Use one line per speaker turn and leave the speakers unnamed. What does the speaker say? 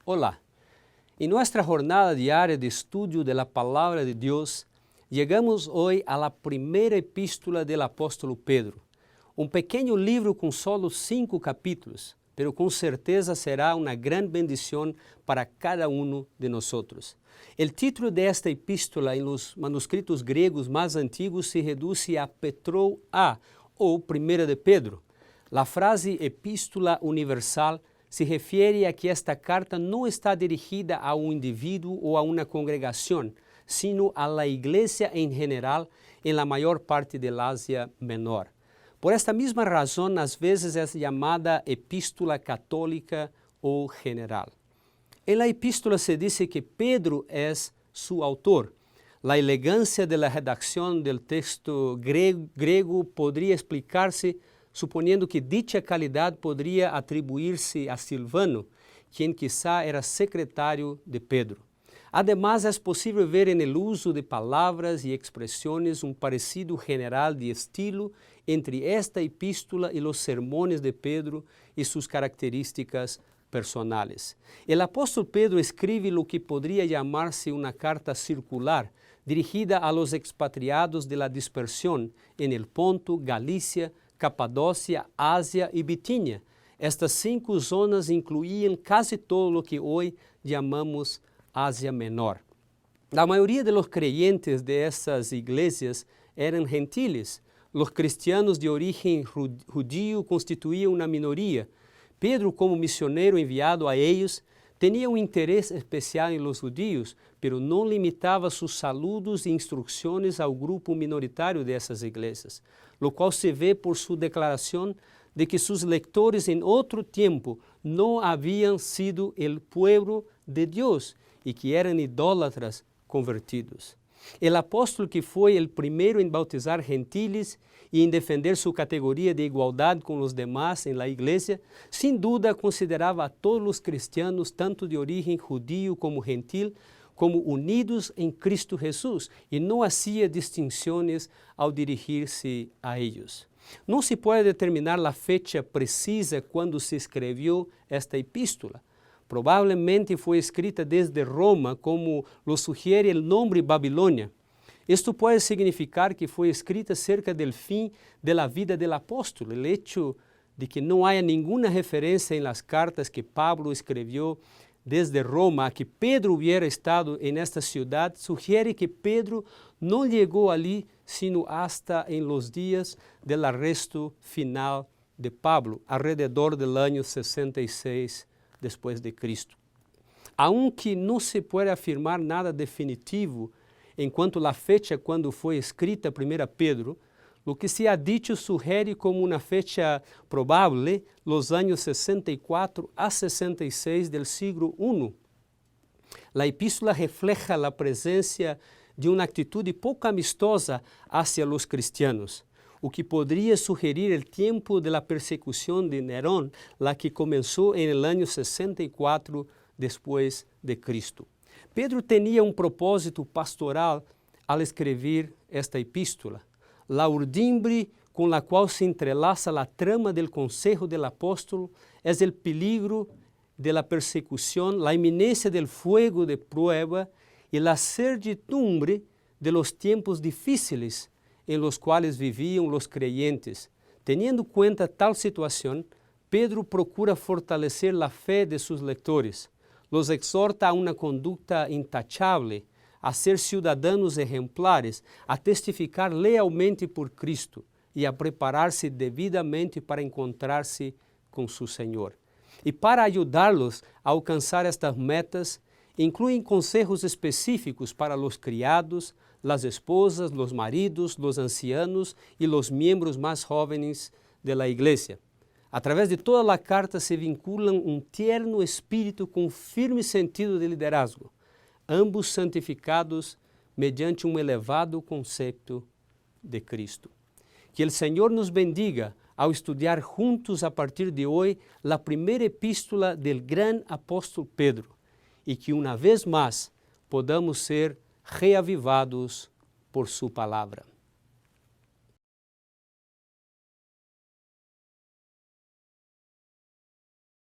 Olá! Em nossa jornada diária de estudo da Palavra de Deus, chegamos hoje à primeira epístola do apóstolo Pedro, um pequeno livro com solo 5 capítulos, pero com certeza será uma grande bendição para cada de nós. O título desta epístola em los manuscritos gregos mais antigos se reduz a Petrou A, ou Primeira de Pedro. A frase epístola universal se refere a que esta carta não está dirigida a um indivíduo ou a uma congregação, sino a la igreja em geral em la maior parte de Ásia Menor. Por esta mesma razão, às vezes é chamada epístola católica ou general. Em la epístola se diz que Pedro é su autor. La elegância de la redacción del texto grego podría explicar-se suponiendo que dicha calidad podría atribuir-se a Silvano, quien quizá era secretário de Pedro. Además, es posible ver en el uso de palabras y expresiones un parecido general de estilo entre esta epístola y los sermones de Pedro y sus características personales. El apóstol Pedro escribe lo que podría llamarse una carta circular, dirigida a los expatriados de la dispersión en el Ponto, Galicia, Capadócia, Ásia e Bitínia. Estas 5 zonas incluíam casi todo o que hoje chamamos Ásia Menor. A maioria de los creyentes de essas igrejas eram gentiles. Os cristianos de origem judío constituíam uma minoria. Pedro, como missioneiro enviado a eles, tinha um interesse especial em los judíos, pero não limitava seus saludos e instruções ao grupo minoritário dessas igrejas, lo qual se vê por sua declaração de que seus leitores em outro tempo não haviam sido el pueblo de Deus e que eram idólatras convertidos. O apóstolo que foi o primeiro em bautizar gentiles e em defender sua categoria de igualdade com os demais em la igreja, sem dúvida considerava a todos os cristianos, tanto de origem judio como gentil, como unidos em Cristo Jesus e não hacía distinções ao dirigir-se a eles. Não se pode determinar a fecha precisa quando se escreveu esta epístola. Provavelmente foi escrita desde Roma, como lo sugiere o nome Babilônia. Isto pode significar que foi escrita cerca do fim da vida do apóstolo. O hecho de que não haya nenhuma referência em las cartas que Pablo escreveu desde Roma a que Pedro hubiera estado en esta ciudad, sugiere que Pedro no llegó allí sino hasta en los días del arresto final de Pablo, alrededor del año 66 después de Cristo. Aunque no se puede afirmar nada definitivo en cuanto a la fecha cuando fue escrita 1 Pedro, lo que se ha dicho sugiere como una fecha probable los años 64 a 66 del siglo I. La epístola refleja la presencia de una actitud poco amistosa hacia los cristianos, o que podría sugerir el tiempo de la persecución de Nerón, la que comenzó en el año 64 después de Cristo. Pedro tenía un propósito pastoral al escribir esta epístola. La urdimbre com la qual se entrelaça a trama del consejo del apóstolo é o peligro de la persecución, a iminência del fuego de prueba e a certidumbre de los tiempos difíciles en los cuales vivían los creyentes. Teniendo en cuenta tal situación, Pedro procura fortalecer la fe de sus lectores, los exhorta a una conducta intachable, a ser ciudadanos ejemplares, a testificar lealmente por Cristo e a preparar-se devidamente para encontrar-se com seu Senhor. E para ajudá-los a alcançar estas metas, incluem consejos específicos para os criados, as esposas, os maridos, os ancianos e os membros mais jovens da igreja. Através de toda a carta se vinculam um tierno espírito com firme sentido de liderazgo, ambos santificados mediante um elevado conceito de Cristo. Que o Senhor nos bendiga ao estudar juntos a partir de hoje a primeira epístola del gran apóstolo Pedro e que uma vez mais podamos ser reavivados por sua palavra.